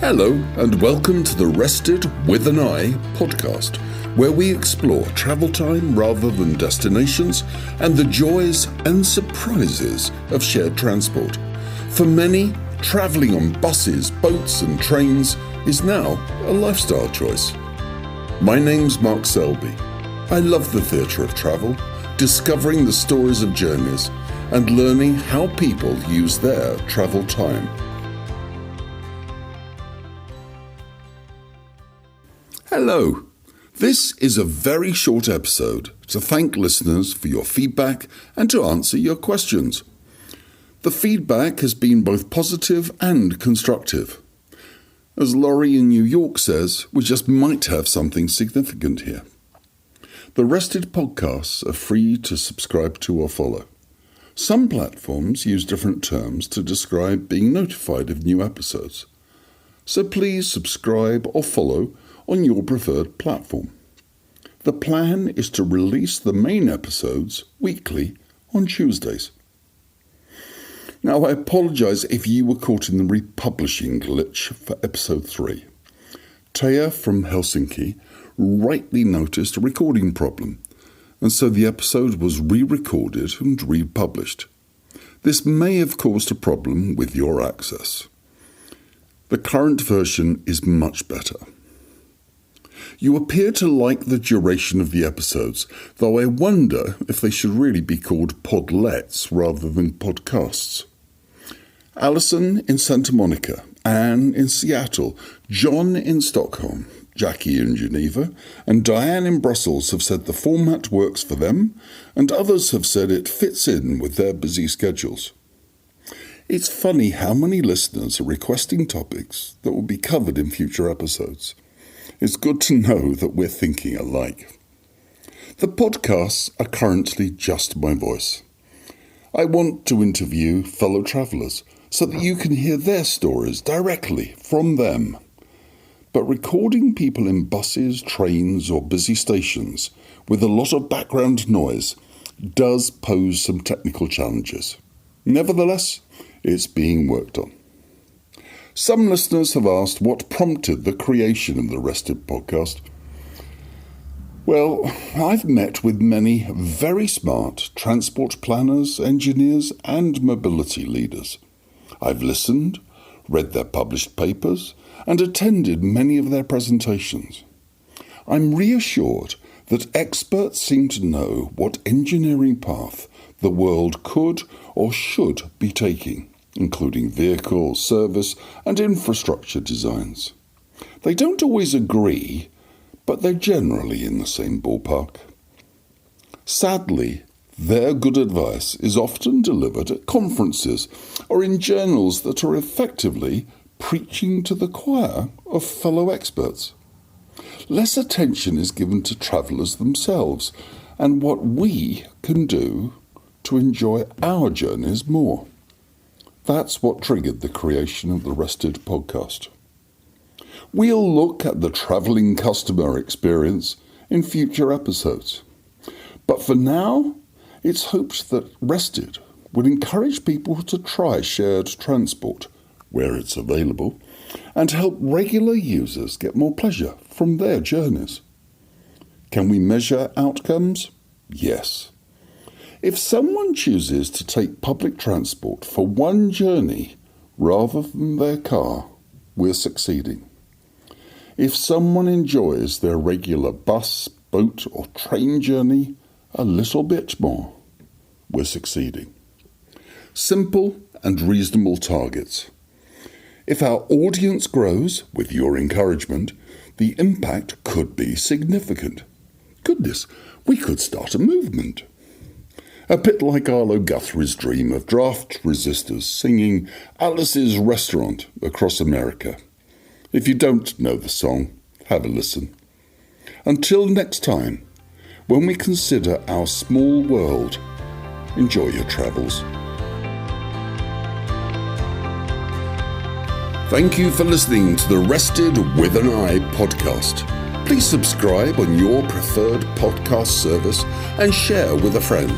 Hello and welcome to the Rested with an Eye podcast, where we explore travel time rather than destinations and the joys and surprises of shared transport. For many, travelling on buses, boats and trains is now a lifestyle choice. My name's Mark Selby. I love the theatre of travel, discovering the stories of journeys and learning how people use their travel time. Hello. This is a very short episode to thank listeners for your feedback and to answer your questions. The feedback has been both positive and constructive. As Laurie in New York says, we just might have something significant here. The Rested podcasts are free to subscribe to or follow. Some platforms use different terms to describe being notified of new episodes. So please subscribe or follow on your preferred platform. The plan is to release the main episodes weekly on Tuesdays. Now, I apologise if you were caught in the republishing glitch for episode 3. Taya from Helsinki rightly noticed a recording problem, and so the episode was re-recorded and republished. This may have caused a problem with your access. The current version is much better. You appear to like the duration of the episodes, though I wonder if they should really be called podlets rather than podcasts. Alison in Santa Monica, Anne in Seattle, John in Stockholm, Jackie in Geneva, and Diane in Brussels have said the format works for them, and others have said it fits in with their busy schedules. It's funny how many listeners are requesting topics that will be covered in future episodes. It's good to know that we're thinking alike. The podcasts are currently just my voice. I want to interview fellow travellers so that you can hear their stories directly from them. But recording people in buses, trains or busy stations with a lot of background noise does pose some technical challenges. Nevertheless, it's being worked on. Some listeners have asked what prompted the creation of the Rested podcast. Well, I've met with many very smart transport planners, engineers and mobility leaders. I've listened, read their published papers and attended many of their presentations. I'm reassured that experts seem to know what engineering path the world could or should be taking, including vehicle, service and infrastructure designs. They don't always agree, but they're generally in the same ballpark. Sadly, their good advice is often delivered at conferences or in journals that are effectively preaching to the choir of fellow experts. Less attention is given to travellers themselves and what we can do to enjoy our journeys more. That's what triggered the creation of the Rested podcast. We'll look at the travelling customer experience in future episodes. But for now, it's hoped that Rested would encourage people to try shared transport where it's available and help regular users get more pleasure from their journeys. Can we measure outcomes? Yes. If someone chooses to take public transport for one journey rather than their car, we're succeeding. If someone enjoys their regular bus, boat or train journey a little bit more, we're succeeding. Simple and reasonable targets. If our audience grows with your encouragement, the impact could be significant. Goodness, we could start a movement. A bit like Arlo Guthrie's dream of draft resistors singing Alice's Restaurant across America. If you don't know the song, have a listen. Until next time, when we consider our small world, enjoy your travels. Thank you for listening to the Rested with an Eye podcast. Please subscribe on your preferred podcast service and share with a friend.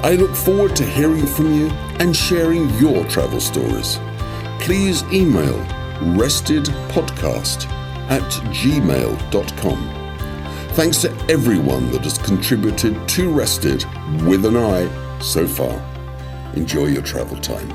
I look forward to hearing from you and sharing your travel stories. Please email restedpodcast@gmail.com. Thanks to everyone that has contributed to Rested with an I so far. Enjoy your travel time.